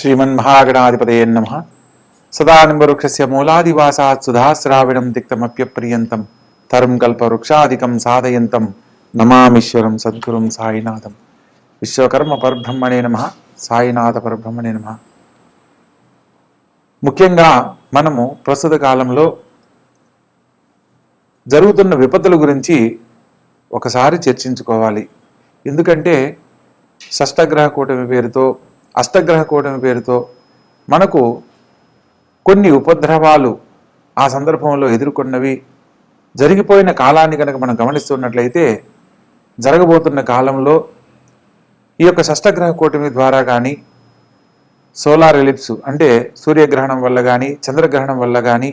श्रीमन्महागणाधिपतये नमः। सदानिम्बवृक्षस्य मूलादिवासात् सुधाश्राविणं तिक्तमप्यप्रियन्तं तरुं कल्पवृक्षादिकं साधयन्तं नमामीश्वरं सद्गुरुं साईनाथं। విశ్వకర్మ పరబ్రహ్మణే నమః, సాయినాథ పరబ్రహ్మణే నమః. ముఖ్యంగా మనము ప్రస్తుత కాలంలో జరుగుతున్న విపత్తుల గురించి ఒకసారి చర్చించుకోవాలి. ఎందుకంటే షష్టగ్రహ కూటమి పేరుతో, అష్టగ్రహ కూటమి పేరుతో మనకు కొన్ని ఉపద్రవాలు ఆ సందర్భంలో ఎదుర్కొన్నవి జరిగిపోయిన కాలాన్ని కనుక మనం గమనిస్తున్నట్లయితే, జరగబోతున్న కాలంలో ఈ యొక్క షష్టగ్రహ కూటమి ద్వారా కానీ, సోలార్ ఎలిప్స్ అంటే సూర్యగ్రహణం వల్ల కానీ, చంద్రగ్రహణం వల్ల కానీ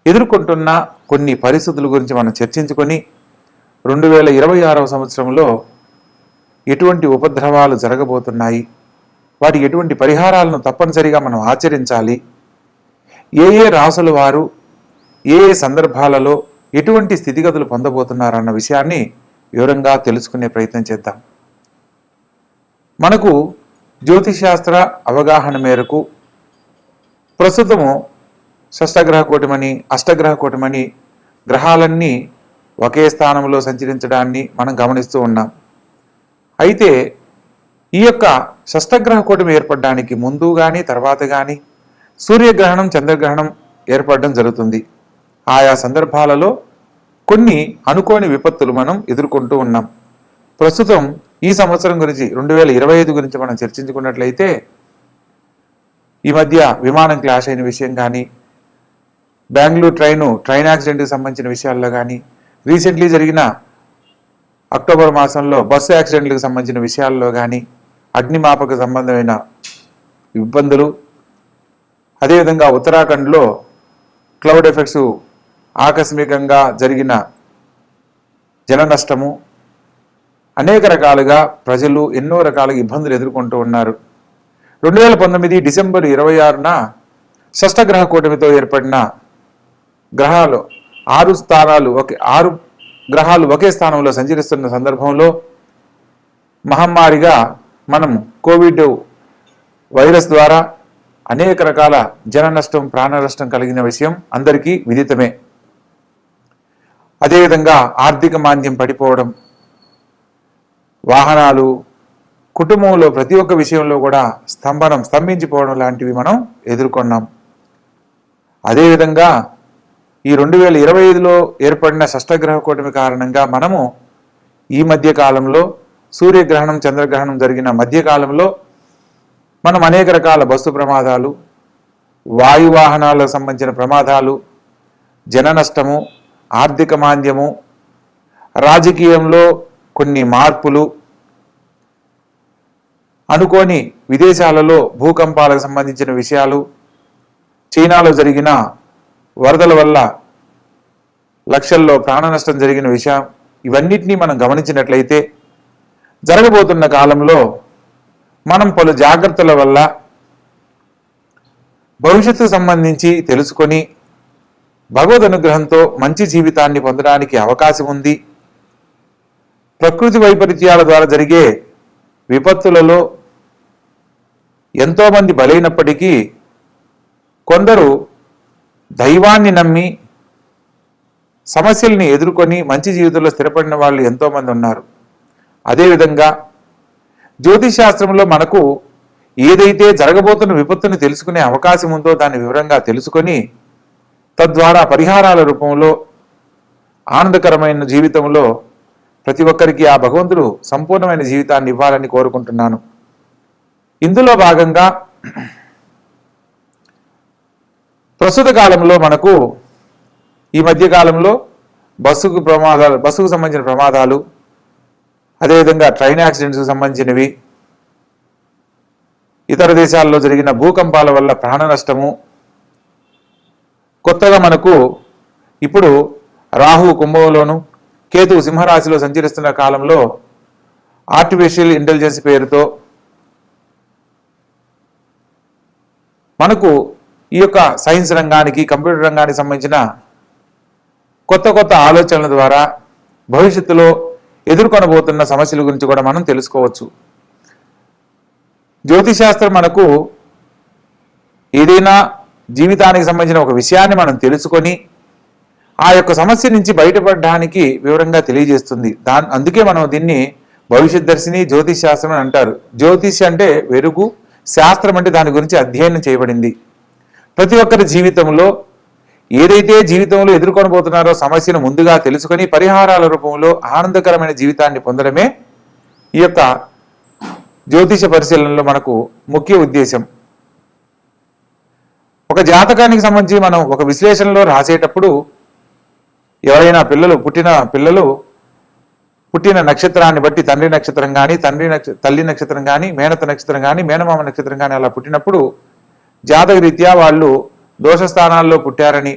ఎదుర్కొంటున్న కొన్ని పరిస్థితుల గురించి మనం చర్చించుకొని 2026వ సంవత్సరంలో ఎటువంటి ఉపద్రవాలు జరగబోతున్నాయి, వాటి ఎటువంటి పరిహారాలను తప్పనిసరిగా మనం ఆచరించాలి, ఏ ఏ రాసుల వారు ఏ ఏ సందర్భాలలో ఎటువంటి స్థితిగతులు పొందబోతున్నారన్న విషయాన్ని వివరంగా తెలుసుకునే ప్రయత్నం చేద్దాం. మనకు జ్యోతిశాస్త్ర అవగాహన మేరకు ప్రస్తుతము షష్టగ్రహ కూటమని, అష్టగ్రహ కూటమని గ్రహాలన్నీ ఒకే స్థానంలో సంచరించడాన్ని మనం గమనిస్తూ ఉన్నాం. అయితే ఈ యొక్క షష్టగ్రహ కూటమి ఏర్పడడానికి ముందు కానీ తర్వాత కానీ సూర్యగ్రహణం, చంద్రగ్రహణం ఏర్పడడం జరుగుతుంది. ఆయా సందర్భాలలో కొన్ని అనుకోని విపత్తులు మనం ఎదుర్కొంటూ ఉన్నాం. ప్రస్తుతం ఈ సంవత్సరం గురించి 2025 గురించి మనం చర్చించుకున్నట్లయితే, ఈ మధ్య విమానం క్లాష్ అయిన విషయం కానీ, బెంగళూరు ట్రైన్ యాక్సిడెంట్కి సంబంధించిన విషయాల్లో కానీ, రీసెంట్లీ జరిగిన అక్టోబర్ మాసంలో బస్సు యాక్సిడెంట్లకు సంబంధించిన విషయాల్లో కానీ, అగ్నిమాపక సంబంధమైన ఇబ్బందులు, అదేవిధంగా ఉత్తరాఖండ్లో క్లౌడ్ ఎఫెక్ట్స్ ఆకస్మికంగా జరిగిన జన నష్టము, అనేక రకాలుగా ప్రజలు ఎన్నో రకాలుగా ఇబ్బందులు ఎదుర్కొంటూ ఉన్నారు. 2019 డిసెంబర్ 26న షష్టగ్రహ కూటమితో ఏర్పడిన గ్రహాలు 6 గ్రహాలు ఒకే స్థానంలో సంచరిస్తున్న సందర్భంలో మహమ్మారిగా మనం కోవిడ్ వైరస్ ద్వారా అనేక రకాల జన నష్టం, ప్రాణ నష్టం కలిగిన విషయం అందరికీ విదితమే. అదేవిధంగా ఆర్థిక మాంద్యం పడిపోవడం, వాహనాలు, కుటుంబంలో ప్రతి ఒక్క విషయంలో కూడా స్తంభించిపోవడం లాంటివి మనం ఎదుర్కొన్నాం. అదేవిధంగా ఈ 2025లో ఏర్పడిన షష్టగ్రహ కూటమి కారణంగా మనము ఈ మధ్య కాలంలో సూర్యగ్రహణం, చంద్రగ్రహణం జరిగిన మధ్యకాలంలో మనం అనేక రకాల బస్సు ప్రమాదాలు, వాయు వాహనాలకు సంబంధించిన ప్రమాదాలు, జన నష్టము, ఆర్థిక మాంద్యము, రాజకీయంలో కొన్ని మార్పులు, అనుకోని విదేశాలలో భూకంపాలకు సంబంధించిన విషయాలు, చైనాలో జరిగిన వరదల వల్ల లక్షల్లో ప్రాణ నష్టం జరిగిన విషయం, ఇవన్నిటినీ మనం గమనించినట్లయితే జరగబోతున్న కాలంలో మనం పలు జాగ్రత్తల వల్ల భవిష్యత్తు సంబంధించి తెలుసుకొని భగవద్ అనుగ్రహంతో మంచి జీవితాన్ని పొందడానికి అవకాశం ఉంది. ప్రకృతి వైపరీత్యాల ద్వారా జరిగే విపత్తులలో ఎంతోమంది బలైనప్పటికీ కొందరు దైవాన్ని నమ్మి సమస్యల్ని ఎదుర్కొని మంచి జీవితంలో స్థిరపడిన వాళ్ళు ఎంతోమంది ఉన్నారు. అదేవిధంగా జ్యోతిషాస్త్రంలో మనకు ఏదైతే జరగబోతున్న విపత్తుని తెలుసుకునే అవకాశం ఉందో దాన్ని వివరంగా తెలుసుకొని తద్వారా పరిహారాల రూపంలో ఆనందకరమైన జీవితంలో ప్రతి ఒక్కరికి ఆ భగవంతుడు సంపూర్ణమైన జీవితాన్ని ఇవ్వాలని కోరుకుంటున్నాను. ఇందులో భాగంగా ప్రస్తుత కాలంలో మనకు ఈ మధ్య కాలంలో బస్సుకు సంబంధించిన ప్రమాదాలు, అదేవిధంగా ట్రైన్ యాక్సిడెంట్స్కి సంబంధించినవి, ఇతర దేశాల్లో జరిగిన భూకంపాల వల్ల ప్రాణ నష్టము, కొత్తగా మనకు ఇప్పుడు రాహు కుంభంలోను, కేతు సింహరాశిలో సంచరిస్తున్న కాలంలో ఆర్టిఫిషియల్ ఇంటెలిజెన్స్ పేరుతో మనకు ఈ యొక్క సైన్స్ రంగానికి, కంప్యూటర్ రంగానికి సంబంధించిన కొత్త ఆలోచనల ద్వారా భవిష్యత్తులో ఎదుర్కొనబోతున్న సమస్యల గురించి కూడా మనం తెలుసుకోవచ్చు. జ్యోతిశాస్త్రం మనకు ఏదైనా జీవితానికి సంబంధించిన ఒక విషయాన్ని మనం తెలుసుకొని ఆ యొక్క సమస్య నుంచి బయటపడడానికి వివరంగా తెలియజేస్తుంది. అందుకే మనం దీన్ని భవిష్యత్ దర్శిని జ్యోతిష్ శాస్త్రం అని అంటారు. జ్యోతిష్ అంటే వెలుగు, శాస్త్రం అంటే దాని గురించి అధ్యయనం చేయబడింది. ప్రతి ఒక్కరి జీవితంలో ఏదైతే జీవితంలో ఎదుర్కొనబోతున్నారో సమస్యను ముందుగా తెలుసుకొని పరిహారాల రూపంలో ఆనందకరమైన జీవితాన్ని పొందడమే ఈ యొక్క జ్యోతిష పరిశీలనలో మనకు ముఖ్య ఉద్దేశం. ఒక జాతకానికి సంబంధించి మనం ఒక విశ్లేషణలో రాసేటప్పుడు ఎవరైనా పుట్టిన నక్షత్రాన్ని బట్టి తండ్రి నక్షత్రం కానీ తల్లి నక్షత్రం కానీ మేనత నక్షత్రం కానీ మేనమామ నక్షత్రం కానీ అలా పుట్టినప్పుడు జాతక రీత్యా వాళ్ళు దోషస్థానాల్లో పుట్టారని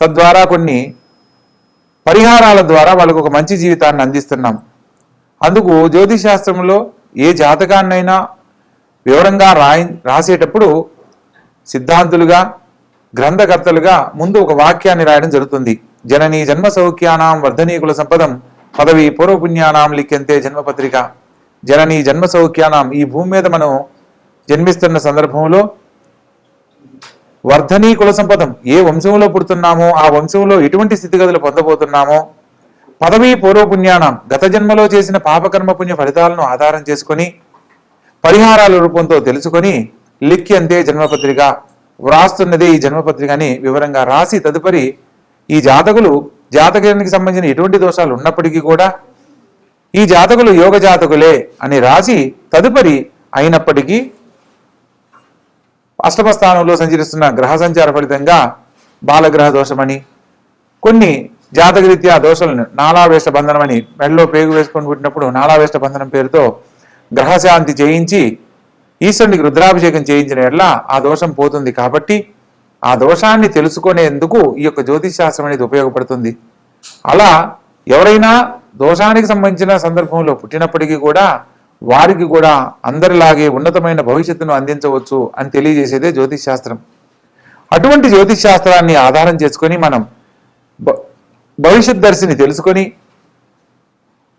తద్వారా కొన్ని పరిహారాల ద్వారా వాళ్ళకు ఒక మంచి జీవితాన్ని అందిస్తున్నాం. అందుకు జ్యోతిష్ శాస్త్రంలో ఏ జాతకాన్నైనా వివరంగా రాసేటప్పుడు సిద్ధాంతులుగా గ్రంథకర్తలుగా ముందు ఒక వాక్యాన్ని రాయడం జరుగుతుంది. జననీ జన్మ సౌఖ్యానాం వర్ధనీకుల సంపదం పదవి పూర్వపుణ్యానాం లిఖ్యంతే జన్మపత్రిక. జననీ జన్మ సౌఖ్యానాం, ఈ భూమి మీద మనం జన్మిస్తున్న సందర్భంలో వర్ధనీ కుల సంపదం, ఏ వంశంలో పుడుతున్నామో ఆ వంశంలో ఎటువంటి స్థితిగతులు పొందబోతున్నామో, పదవీ పూర్వపుణ్యానం, గత జన్మలో చేసిన పాపకర్మ పుణ్య ఫలితాలను ఆధారం చేసుకొని పరిహారాల రూపంతో తెలుసుకొని లిఖ్యంతే జన్మపత్రిక, వ్రాస్తున్నదే ఈ జన్మపత్రిక అని వివరంగా రాసి తదుపరి ఈ జాతకానికి సంబంధించిన ఎటువంటి దోషాలు ఉన్నప్పటికీ కూడా ఈ జాతకులు యోగ జాతకులే అని రాసి తదుపరి అయినప్పటికీ అష్టమ స్థానంలో సంచరిస్తున్న గ్రహ సంచార ఫలితంగా బాలగ్రహ దోషమని, కొన్ని జాతకరీత్యా దోషాలను నాళావేష్ట బంధనం అని, మెడలో పేగు వేసుకొని పుట్టినప్పుడు నాళావేష్ట బంధనం పేరుతో గ్రహశాంతి చేయించి ఈశ్వరునికి రుద్రాభిషేకం చేయించిన ఎడల ఆ దోషం పోతుంది. కాబట్టి ఆ దోషాన్ని తెలుసుకునేందుకు ఈ యొక్క జ్యోతిష్ శాస్త్రం అనేది ఉపయోగపడుతుంది. అలా ఎవరైనా దోషానికి సంబంధించిన సందర్భంలో పుట్టినప్పటికీ కూడా వారికి కూడా అందరిలాగే ఉన్నతమైన భవిష్యత్తును అందించవచ్చు అని తెలియజేసేదే జ్యోతిష్ శాస్త్రం. అటువంటి జ్యోతిష్ శాస్త్రాన్ని ఆధారం చేసుకొని మనం భవిష్యత్ దర్శిని తెలుసుకొని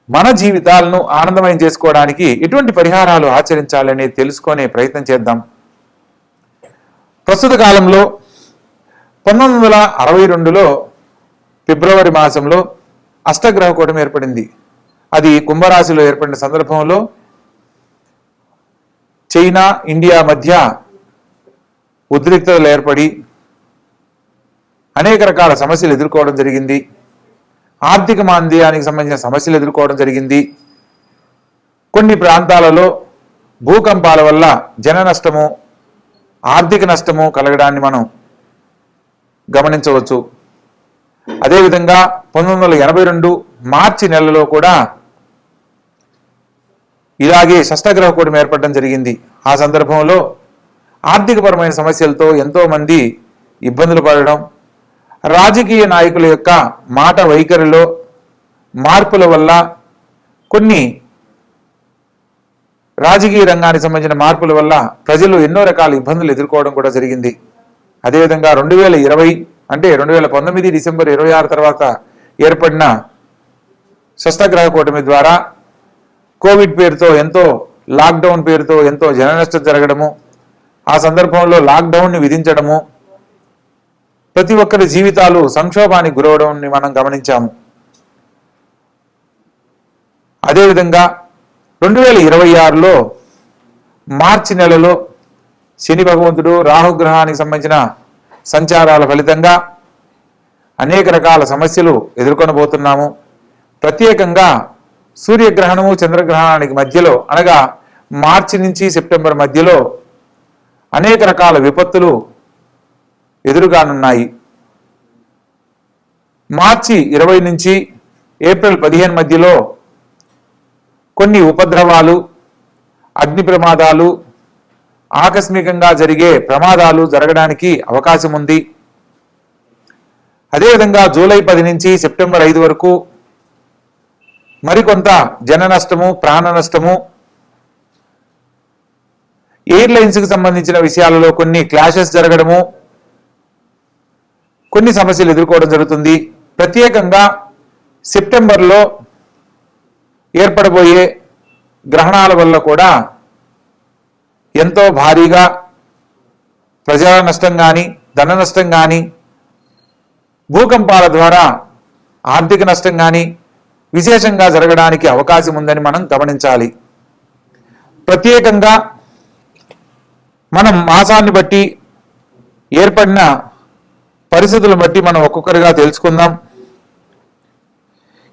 మన జీవితాలను ఆనందమయం చేసుకోవడానికి ఎటువంటి పరిహారాలు ఆచరించాలనేది తెలుసుకునే ప్రయత్నం చేద్దాం. ప్రస్తుత కాలంలో 1962లో ఫిబ్రవరి మాసంలో అష్టగ్రహ కూటమి ఏర్పడింది. అది కుంభరాశిలో ఏర్పడిన సందర్భంలో చైనా ఇండియా మధ్య ఉద్రిక్తతలు ఏర్పడి అనేక రకాల సమస్యలు ఎదుర్కోవడం జరిగింది. ఆర్థిక మాంద్యానికి సంబంధించిన సమస్యలు ఎదుర్కోవడం జరిగింది. కొన్ని ప్రాంతాలలో భూకంపాల వల్ల జన నష్టము, ఆర్థిక నష్టము కలగడాన్ని మనం గమనించవచ్చు. అదేవిధంగా 1982 మార్చి నెలలో కూడా ఇలాగే షష్టగ్రహ కూటమి ఏర్పడడం జరిగింది. ఆ సందర్భంలో ఆర్థికపరమైన సమస్యలతో ఎంతో మంది ఇబ్బందులు పడడం, రాజకీయ నాయకుల యొక్క మాట వైఖరిలో మార్పుల వల్ల కొన్ని రాజకీయ రంగానికి సంబంధించిన మార్పుల వల్ల ప్రజలు ఎన్నో రకాల ఇబ్బందులు ఎదుర్కోవడం కూడా జరిగింది. అదేవిధంగా 2020 అంటే 2019 డిసెంబర్ 26 తర్వాత ఏర్పడిన షష్టగ్రహ కూటమి ద్వారా కోవిడ్ పేరుతో లాక్డౌన్ పేరుతో ఎంతో జన నష్టం జరగడము, ఆ సందర్భంలో లాక్డౌన్ని విధించడము, ప్రతి ఒక్కరి జీవితాలు సంక్షోభానికి గురవడం మనం గమనించాము. అదేవిధంగా 2026లో మార్చి నెలలో శని భగవంతుడు రాహుగ్రహానికి సంబంధించిన సంచారాల ఫలితంగా అనేక రకాల సమస్యలు ఎదుర్కొనబోతున్నాము. ప్రత్యేకంగా సూర్యగ్రహణము చంద్రగ్రహణానికి మధ్యలో అనగా మార్చి నుంచి సెప్టెంబర్ మధ్యలో అనేక రకాల విపత్తులు ఎదురుగానున్నాయి. మార్చి 20 నుంచి ఏప్రిల్ 15 మధ్యలో కొన్ని ఉపద్రవాలు, అగ్ని ప్రమాదాలు, ఆకస్మికంగా జరిగే ప్రమాదాలు జరగడానికి అవకాశం ఉంది. అదేవిధంగా జూలై 10 నుంచి సెప్టెంబర్ 5 వరకు మరికొంత జన నష్టము, ప్రాణ నష్టము, ఎయిర్లైన్స్కి సంబంధించిన విషయాలలో కొన్ని క్లాషెస్ జరగడము, కొన్ని సమస్యలు ఎదుర్కోవడం జరుగుతుంది. ప్రత్యేకంగా సెప్టెంబర్లో ఏర్పడబోయే గ్రహణాల వల్ల కూడా ఎంతో భారీగా ప్రజా నష్టం కానీ, ధన నష్టం కానీ, భూకంపాల ద్వారా ఆర్థిక నష్టం కానీ విశేషంగా జరగడానికి అవకాశం ఉందని మనం గమనించాలి. ప్రత్యేకంగా మనం మాసాన్ని బట్టి ఏర్పడిన పరిస్థితులను బట్టి మనం ఒక్కొక్కరిగా తెలుసుకుందాం.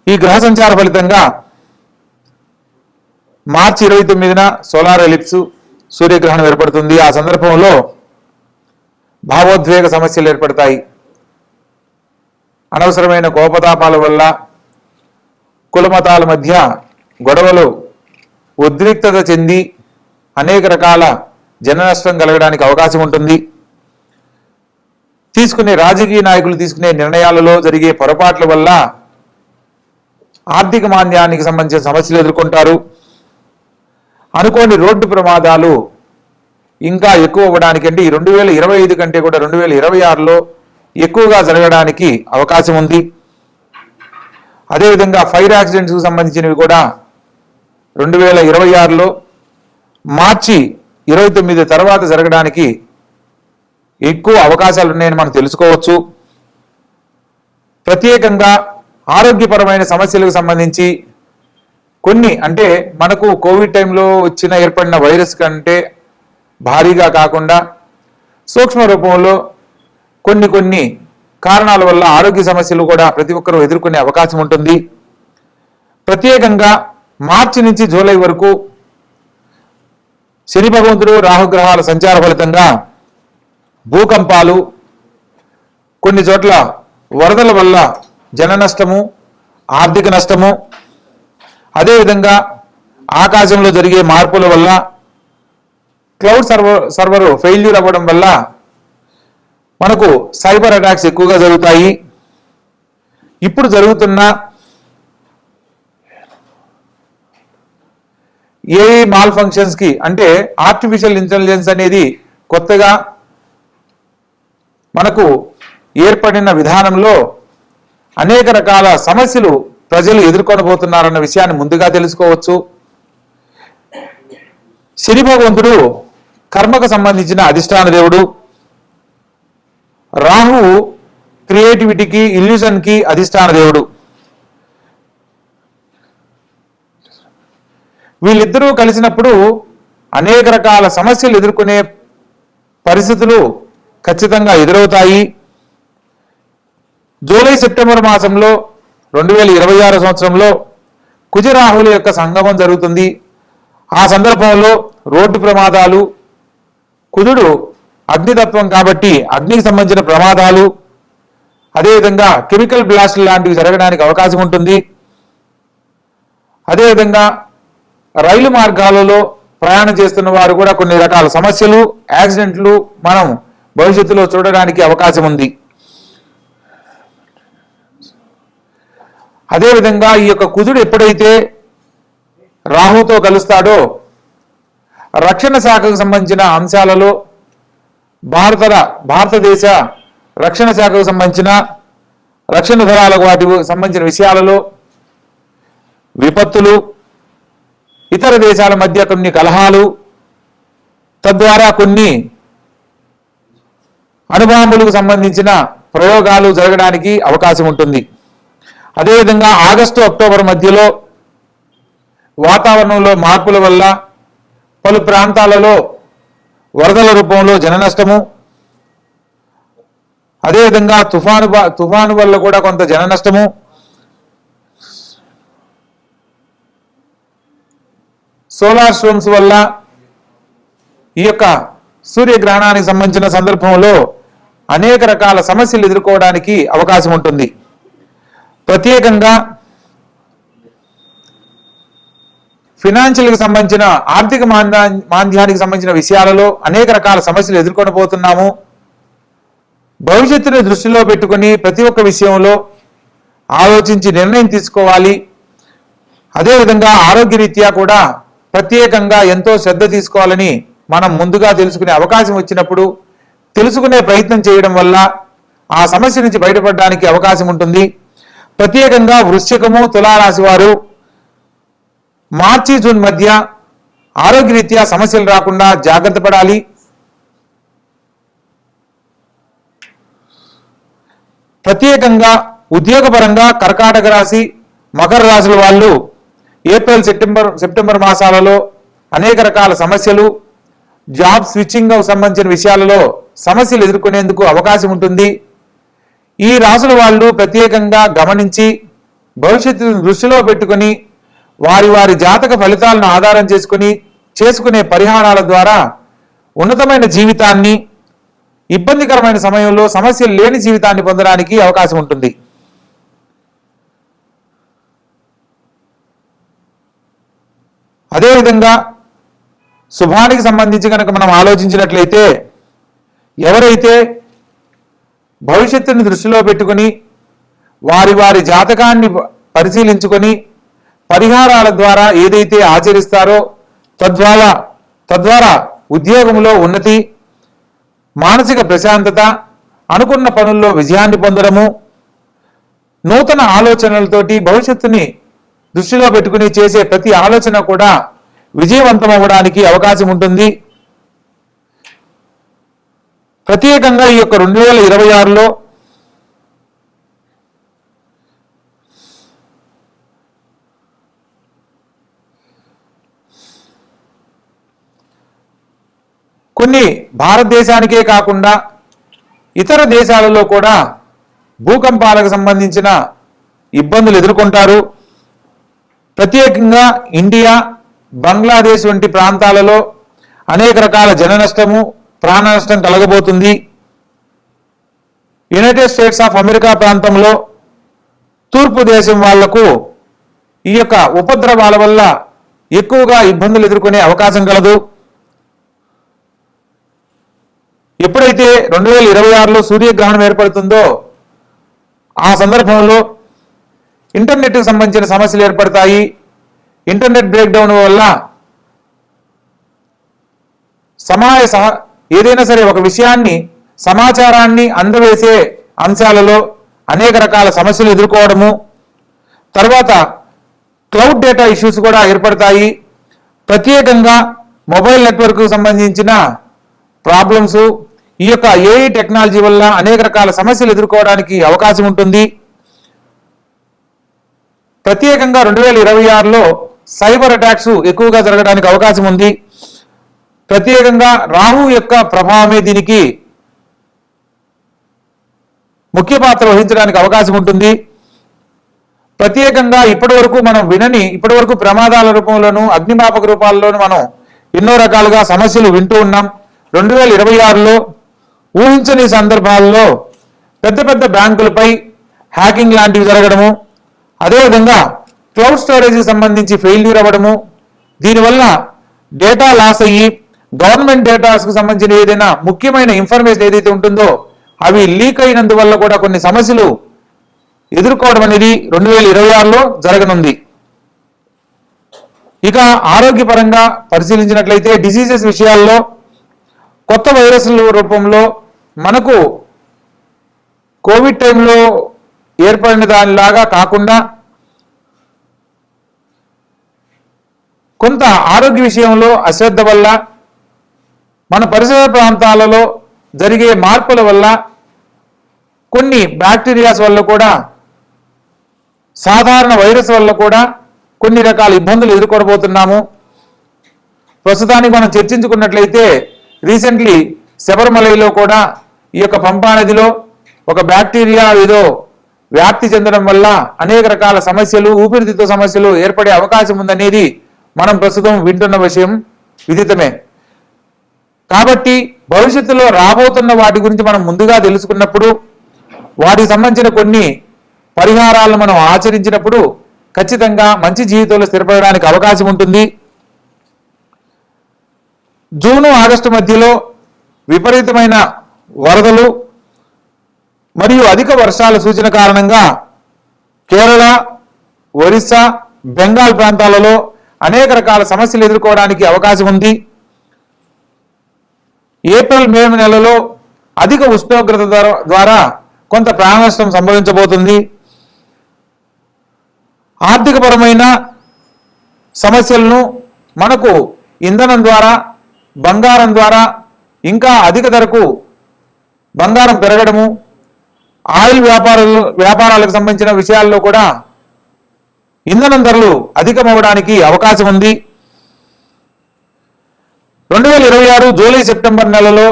ఈ గ్రహ సంచార ఫలితంగా మార్చి 29న సోలార్ ఎలిప్స్ సూర్యగ్రహణం ఏర్పడుతుంది. ఆ సందర్భంలో భావోద్వేగ సమస్యలు ఏర్పడతాయి. అనవసరమైన కోపతాపాల వల్ల కులమతాల మధ్య గొడవలు ఉద్రిక్తత చెంది అనేక రకాల జన నష్టం కలగడానికి అవకాశం ఉంటుంది. రాజకీయ నాయకులు తీసుకునే నిర్ణయాలలో జరిగే పొరపాట్ల వల్ల ఆర్థిక మాంద్యానికి సంబంధించిన సమస్యలు ఎదుర్కొంటారు. అనుకోని రోడ్డు ప్రమాదాలు ఇంకా ఎక్కువ అవ్వడానికి, అంటే ఈ 2025 కంటే కూడా 2026లో ఎక్కువగా జరగడానికి అవకాశం ఉంది. అదేవిధంగా ఫైర్ యాక్సిడెంట్స్కు సంబంధించినవి కూడా 2026లో మార్చి 29 తర్వాత జరగడానికి ఎక్కువ అవకాశాలు ఉన్నాయని మనం తెలుసుకోవచ్చు. ప్రత్యేకంగా ఆరోగ్యపరమైన సమస్యలకు సంబంధించి కొన్ని, అంటే మనకు కోవిడ్ టైంలో ఏర్పడిన వైరస్ కంటే భారీగా కాకుండా సూక్ష్మ రూపంలో కొన్ని కారణాల వల్ల ఆరోగ్య సమస్యలు కూడా ప్రతి ఒక్కరూ ఎదుర్కొనే అవకాశం ఉంటుంది. ప్రత్యేకంగా మార్చి నుంచి జూలై వరకు శని భగవంతుడు రాహుగ్రహాల సంచార ఫలితంగా భూకంపాలు, కొన్ని చోట్ల వరదల వల్ల జన నష్టము, ఆర్థిక నష్టము, అదేవిధంగా ఆకాశంలో జరిగే మార్పుల వల్ల క్లౌడ్ సర్వర్ ఫెయిల్యూర్ అవ్వడం వల్ల మనకు సైబర్ అటాక్స్ ఎక్కువగా జరుగుతాయి. ఇప్పుడు జరుగుతున్న ఏఐ మాల్ ఫంక్షన్స్కి, అంటే ఆర్టిఫిషియల్ ఇంటెలిజెన్స్ అనేది కొత్తగా మనకు ఏర్పడిన విధానంలో అనేక రకాల సమస్యలు ప్రజలు ఎదుర్కొనబోతున్నారన్న విషయాన్ని ముందుగా తెలుసుకోవచ్చు. శని భగవంతుడు కర్మకు సంబంధించిన అధిష్టాన దేవుడు, రాహువు క్రియేటివిటీకి, ఇల్యూజన్కి అధిష్టాన దేవుడు. వీళ్ళిద్దరూ కలిసినప్పుడు అనేక రకాల సమస్యలు ఎదుర్కొనే పరిస్థితులు ఖచ్చితంగా ఎదురవుతాయి. జూలై సెప్టెంబర్ మాసంలో 2026 సంవత్సరంలో కుజరాహుల యొక్క సంగమం జరుగుతుంది. ఆ సందర్భంలో రోడ్డు ప్రమాదాలు, కుజుడు అగ్నితత్వం కాబట్టి అగ్నికి సంబంధించిన ప్రమాదాలు, అదేవిధంగా కెమికల్ బ్లాస్ట్ లాంటివి జరగడానికి అవకాశం ఉంటుంది. అదేవిధంగా రైలు మార్గాలలో ప్రయాణం చేస్తున్న వారు కూడా కొన్ని రకాల సమస్యలు, యాక్సిడెంట్లు మనం భవిష్యత్తులో చూడడానికి అవకాశం ఉంది. అదేవిధంగా ఈ యొక్క కుజుడు ఎప్పుడైతే రాహుతో కలుస్తాడో రక్షణ శాఖకు సంబంధించిన అంశాలలో, భారతదేశ రక్షణ శాఖకు సంబంధించిన రక్షణ దళాలకు వాటికి సంబంధించిన విషయాలలో విపత్తులు, ఇతర దేశాల మధ్య కొన్ని కలహాలు, తద్వారా కొన్ని అణుబాంబులకు సంబంధించిన ప్రయోగాలు జరగడానికి అవకాశం ఉంటుంది. అదేవిధంగా ఆగస్టు అక్టోబర్ మధ్యలో వాతావరణంలో మార్పుల వల్ల పలు ప్రాంతాలలో వరదల రూపంలో జన నష్టము, అదేవిధంగా తుఫాను వల్ల కూడా కొంత జన నష్టము, సోలార్ స్టోమ్స్ వల్ల ఈ యొక్క సూర్యగ్రహణానికి సంబంధించిన సందర్భంలో అనేక రకాల సమస్యలు ఎదుర్కోవడానికి అవకాశం ఉంటుంది. ప్రత్యేకంగా ఫినాన్షియల్కి సంబంధించిన ఆర్థిక మాంద్యానికి సంబంధించిన విషయాలలో అనేక రకాల సమస్యలు ఎదుర్కొనబోతున్నాము. భవిష్యత్తుని దృష్టిలో పెట్టుకుని ప్రతి ఒక్క విషయంలో ఆలోచించి నిర్ణయం తీసుకోవాలి. అదేవిధంగా ఆరోగ్యరీత్యా కూడా ప్రత్యేకంగా ఎంతో శ్రద్ధ తీసుకోవాలని మనం ముందుగా తెలుసుకునే అవకాశం వచ్చినప్పుడు తెలుసుకునే ప్రయత్నం చేయడం వల్ల ఆ సమస్య నుంచి బయటపడడానికి అవకాశం ఉంటుంది. ప్రత్యేకంగా వృశ్చికము, తులారాశి వారు మార్చి జూన్ మధ్య ఆరోగ్యరీత్యా సమస్యలు రాకుండా జాగ్రత్త పడాలి. ప్రత్యేకంగా ఉద్యోగపరంగా కర్కాటక రాశి, మకర రాశుల వాళ్ళు ఏప్రిల్, సెప్టెంబర్ మాసాలలో అనేక రకాల సమస్యలు, జాబ్ స్విచ్చింగ్ సంబంధించిన విషయాలలో సమస్యలు ఎదుర్కొనేందుకు అవకాశం ఉంటుంది. ఈ రాశుల వాళ్ళు ప్రత్యేకంగా గమనించి భవిష్యత్తును దృష్టిలో పెట్టుకొని వారి వారి జాతక ఫలితాలను ఆధారం చేసుకునే పరిహారాల ద్వారా ఉన్నతమైన జీవితాన్ని, ఇబ్బందికరమైన సమయంలో సమస్యలు లేని జీవితాన్ని పొందడానికి అవకాశం ఉంటుంది. అదేవిధంగా శుభానికి సంబంధించి కనుక మనం ఆలోచించినట్లయితే, ఎవరైతే భవిష్యత్తుని దృష్టిలో పెట్టుకుని వారి వారి జాతకాన్ని పరిశీలించుకొని పరిహారాల ద్వారా ఏదైతే ఆచరిస్తారో తద్వారా ఉద్యోగంలో ఉన్నతి, మానసిక ప్రశాంతత, అనుకున్న పనుల్లో విజయాన్ని పొందడము, నూతన ఆలోచనలతోటి భవిష్యత్తుని దృష్టిలో పెట్టుకుని చేసే ప్రతి ఆలోచన కూడా విజయవంతం అవ్వడానికి అవకాశం ఉంటుంది. ప్రత్యేకంగా ఈ యొక్క 2026లో కొన్ని భారతదేశానికే కాకుండా ఇతర దేశాలలో కూడా భూకంపాలకు సంబంధించిన ఇబ్బందులు ఎదుర్కొంటారు. ప్రత్యేకంగా ఇండియా, బంగ్లాదేశ్ వంటి ప్రాంతాలలో అనేక రకాల జన నష్టము, ప్రాణ నష్టం కలగబోతుంది. యునైటెడ్ స్టేట్స్ ఆఫ్ అమెరికా ప్రాంతంలో తూర్పు దేశం వాళ్లకు ఈ యొక్క ఉపద్రవాల వల్ల ఎక్కువగా ఇబ్బందులు ఎదుర్కొనే అవకాశం కలదు. ఎప్పుడైతే 2026లో సూర్యగ్రహణం ఏర్పడుతుందో ఆ సందర్భంలో ఇంటర్నెట్కి సంబంధించిన సమస్యలు ఏర్పడతాయి. ఇంటర్నెట్ బ్రేక్డౌన్ వల్ల ఏదైనా సరే ఒక విషయాన్ని, సమాచారాన్ని అందవేసే అంశాలలో అనేక రకాల సమస్యలు ఎదుర్కోవడము, తర్వాత క్లౌడ్ డేటా ఇష్యూస్ కూడా ఏర్పడతాయి. ప్రత్యేకంగా మొబైల్ నెట్వర్క్కు సంబంధించిన ప్రాబ్లమ్స్, ఈ యొక్క ఏఐ టెక్నాలజీ వల్ల అనేక రకాల సమస్యలు ఎదుర్కోవడానికి అవకాశం ఉంటుంది. ప్రత్యేకంగా 2026లో సైబర్ అటాక్స్ ఎక్కువగా జరగడానికి అవకాశం ఉంది. ప్రత్యేకంగా రాహు యొక్క ప్రభావమే దీనికి ముఖ్య పాత్ర వహించడానికి అవకాశం ఉంటుంది. ప్రత్యేకంగా ఇప్పటివరకు ప్రమాదాల రూపంలోనూ, అగ్నిమాపక రూపాల్లోనూ మనం ఎన్నో రకాలుగా సమస్యలు వింటూ ఉన్నాం. 2026లో ఊహించని సందర్భాల్లో పెద్ద పెద్ద బ్యాంకులపై హ్యాకింగ్ లాంటివి జరగడము, అదేవిధంగా క్లౌడ్ స్టోరేజ్కి సంబంధించి ఫెయిల్యూర్ అవ్వడము, దీనివల్ల డేటా లాస్ అయ్యి గవర్నమెంట్ డేటాస్కు సంబంధించిన ఏదైనా ముఖ్యమైన ఇన్ఫర్మేషన్ ఏదైతే ఉంటుందో అవి లీక్ అయినందువల్ల కూడా కొన్ని సమస్యలు ఎదుర్కోవడం అనేది 2026లో జరగనుంది. ఇక ఆరోగ్యపరంగా పరిశీలించినట్లయితే డిసీజెస్ విషయాల్లో కొత్త వైరస్ల రూపంలో మనకు కోవిడ్ టైంలో ఏర్పడిన దానిలాగా కాకుండా కొంత ఆరోగ్య విషయంలో అశ్రద్ధ వల్ల, మన పరిసర ప్రాంతాలలో జరిగే మార్పుల వల్ల, కొన్ని బ్యాక్టీరియాస్ వల్ల కూడా, సాధారణ వైరస్ వల్ల కూడా కొన్ని రకాల ఇబ్బందులు ఎదుర్కోబోతున్నాము. ప్రస్తుతానికి మనం చర్చించుకున్నట్లయితే రీసెంట్లీ శబరిమలలో కూడా ఈ యొక్క పంపా నదిలో ఒక బ్యాక్టీరియా ఏదో వ్యాప్తి చెందడం వల్ల అనేక రకాల సమస్యలు, ఊపిరితిత్తు సమస్యలు ఏర్పడే అవకాశం ఉందనేది మనం ప్రస్తుతం వింటున్న విషయం విదితమే. కాబట్టి భవిష్యత్తులో రాబోతున్న వాటి గురించి మనం ముందుగా తెలుసుకున్నప్పుడు, వాటికి సంబంధించిన కొన్ని పరిహారాలను మనం ఆచరించినప్పుడు ఖచ్చితంగా మంచి జీవితంలో స్థిరపడడానికి అవకాశం ఉంటుంది. జూను, ఆగస్టు మధ్యలో విపరీతమైన వరదలు మరియు అధిక వర్షాల సూచన కారణంగా కేరళ, ఒరిస్సా, బెంగాల్ ప్రాంతాలలో అనేక రకాల సమస్యలు ఎదుర్కోవడానికి అవకాశం ఉంది. ఏప్రిల్, మే నెలలో అధిక ఉష్ణోగ్రత ద్వారా కొంత ప్రాణ నష్టం సంభవించబోతుంది. ఆర్థికపరమైన సమస్యలను మనకు ఇంధనం ద్వారా, బంగారం ద్వారా ఇంకా అధిక ధరకు బంగారం పెరగడము, ఆయిల్ వ్యాపారాలకు సంబంధించిన విషయాల్లో కూడా ఇంధనం ధరలు అధికమవడానికి అవకాశం ఉంది. 2026 జూలై సెప్టెంబర్ నెలలో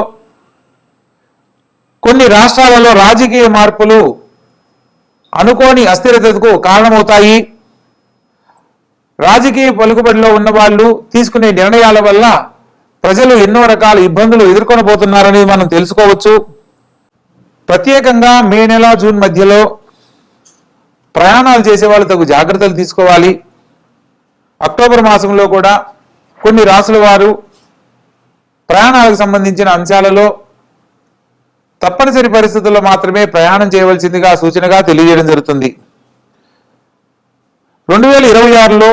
కొన్ని రాష్ట్రాలలో రాజకీయ మార్పులు అనుకోని అస్థిరతకు కారణమవుతాయి. రాజకీయ పలుకుబడిలో ఉన్న వాళ్ళు తీసుకునే నిర్ణయాల వల్ల ప్రజలు ఎన్నో రకాల ఇబ్బందులు ఎదుర్కొనబోతున్నారని మనం తెలుసుకోవచ్చు. ప్రత్యేకంగా మే నెల జూన్ మధ్యలో ప్రయాణాలు చేసే వాళ్ళు తగు జాగ్రత్తలు తీసుకోవాలి. అక్టోబర్ మాసంలో కూడా కొన్ని రాసుల వారు ప్రయాణాలకు సంబంధించిన అంశాలలో తప్పనిసరి పరిస్థితుల్లో మాత్రమే ప్రయాణం చేయవలసిందిగా సూచనగా తెలియజేయడం జరుగుతుంది. 2026లో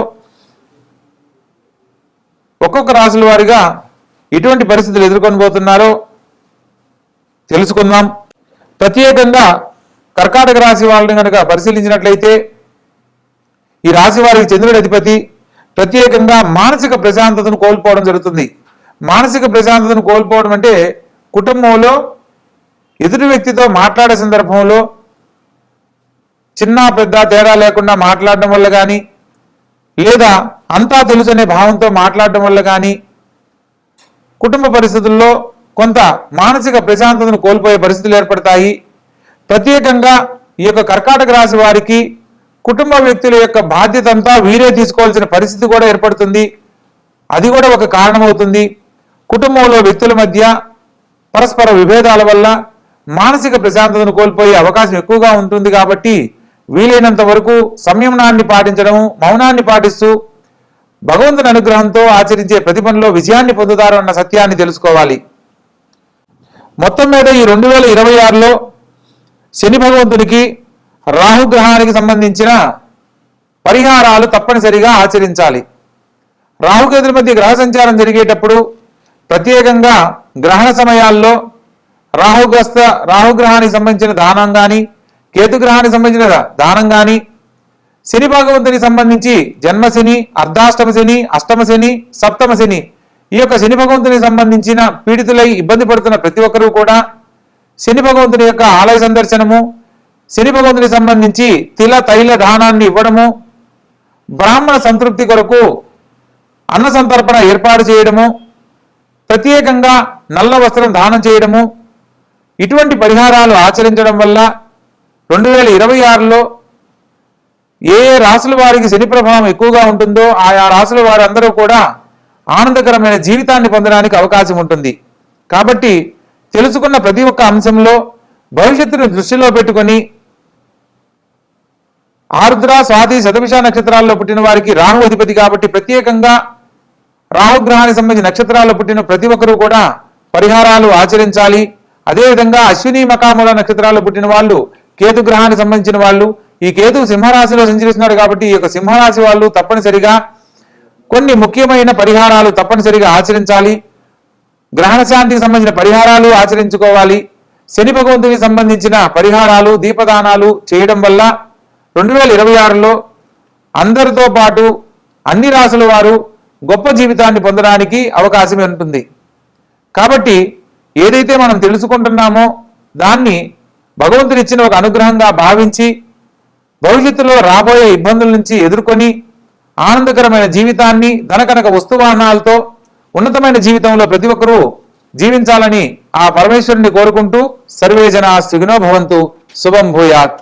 ఒక్కొక్క రాశుల వారిగా ఎటువంటి పరిస్థితులు ఎదుర్కొనబోతున్నారో తెలుసుకుందాం. ప్రత్యేకంగా కర్కాటక రాశి వాళ్ళని కనుక పరిశీలించినట్లయితే ఈ రాశి వారికి చంద్రుడి అధిపతి ప్రత్యేకంగా మానసిక ప్రశాంతతను కోల్పోవడం జరుగుతుంది. మానసిక ప్రశాంతతను కోల్పోవడం అంటే కుటుంబంలో ఎదుటి వ్యక్తితో మాట్లాడే సందర్భంలో చిన్న పెద్ద తేడా లేకుండా మాట్లాడడం వల్ల కానీ, లేదా అంతా తెలుసు అనే భావంతో మాట్లాడడం వల్ల కానీ కుటుంబ పరిస్థితుల్లో కొంత మానసిక ప్రశాంతతను కోల్పోయే పరిస్థితులు ఏర్పడతాయి. ప్రత్యేకంగా ఈ యొక్క కర్కాటక రాశి వారికి కుటుంబ వ్యక్తుల యొక్క బాధ్యత అంతా వీరే తీసుకోవాల్సిన పరిస్థితి కూడా ఏర్పడుతుంది. అది కూడా ఒక కారణమవుతుంది. కుటుంబంలో వ్యక్తుల మధ్య పరస్పర విభేదాల వల్ల మానసిక ప్రశాంతతను కోల్పోయే అవకాశం ఎక్కువగా ఉంటుంది. కాబట్టి వీలైనంత వరకు సంయమనాన్ని పాటించడం, మౌనాన్ని పాటిస్తూ భగవంతుని అనుగ్రహంతో ఆచరించే ప్రతి పనిలో విజయాన్ని పొందుతారు అన్న సత్యాన్ని తెలుసుకోవాలి. మొత్తం మీద ఈ 2026లో శని భగవంతునికి రాహుగ్రహానికి సంబంధించిన పరిహారాలు తప్పనిసరిగా ఆచరించాలి. రాహుకేతుల మధ్య గ్రహ సంచారం జరిగేటప్పుడు ప్రత్యేకంగా గ్రహణ సమయాల్లో రాహుగ్రహానికి సంబంధించిన దానం కానీ, కేతుగ్రహానికి సంబంధించిన దానం కానీ, శని భగవంతునికి సంబంధించి జన్మశని, అర్ధాష్టమ శని, అష్టమ శని, సప్తమ శని, ఈ యొక్క శని భగవంతునికి సంబంధించిన పీడితులై ఇబ్బంది పడుతున్న ప్రతి ఒక్కరూ కూడా శని భగవంతుని యొక్క ఆలయ సందర్శనము, శని భగవంతునికి సంబంధించి తిల తైల దానాన్ని ఇవ్వడము, బ్రాహ్మణ సంతృప్తి కొరకు అన్న సంతర్పణ ఏర్పాటు చేయడము, ప్రత్యేకంగా నల్ల వస్త్రం దానం చేయడము, ఇటువంటి పరిహారాలు ఆచరించడం వల్ల 2026లో ఏ రాశుల వారికి శని ప్రభావం ఎక్కువగా ఉంటుందో ఆయా రాశుల వారందరూ కూడా ఆనందకరమైన జీవితాన్ని పొందడానికి అవకాశం ఉంటుంది. కాబట్టి తెలుసుకున్న ప్రతి ఒక్క అంశంలో భవిష్యత్తును దృష్టిలో పెట్టుకొని ఆరుద్ర, స్వాతి, శతభిష నక్షత్రాల్లో పుట్టిన వారికి రాహు అధిపతి కాబట్టి ప్రత్యేకంగా రాహుగ్రహానికి సంబంధించిన నక్షత్రాల్లో పుట్టిన ప్రతి ఒక్కరూ కూడా పరిహారాలు ఆచరించాలి. అదేవిధంగా అశ్విని, మకాముల నక్షత్రాల్లో పుట్టిన వాళ్ళు, కేతు గ్రహానికి సంబంధించిన వాళ్ళు, ఈ కేతు సింహరాశిలో సంచరిస్తున్నాడు కాబట్టి ఈ యొక్క సింహరాశి వాళ్ళు తప్పనిసరిగా కొన్ని ముఖ్యమైన పరిహారాలు తప్పనిసరిగా ఆచరించాలి. గ్రహణ శాంతికి సంబంధించిన పరిహారాలు ఆచరించుకోవాలి. శని భగవంతునికి సంబంధించిన పరిహారాలు, దీపదానాలు చేయడం వల్ల 2026లో అందరితో పాటు అన్ని రాశుల వారు గొప్ప జీవితాన్ని పొందడానికి అవకాశం ఉంటుంది. కాబట్టి ఏదైతే మనం తెలుసుకుంటున్నామో దాన్ని భగవంతుడిచ్చిన ఒక అనుగ్రహంగా భావించి భవిష్యత్తులో రాబోయే ఇబ్బందుల నుంచి ఎదుర్కొని ఆనందకరమైన జీవితాన్ని, ధనకనక వస్తువాహనాలతో ఉన్నతమైన జీవితంలో ప్రతి ఒక్కరూ జీవించాలని ఆ పరమేశ్వరుని కోరుకుంటూ సర్వే జనా సుఖినో భవంతు. శుభం భూయాత్.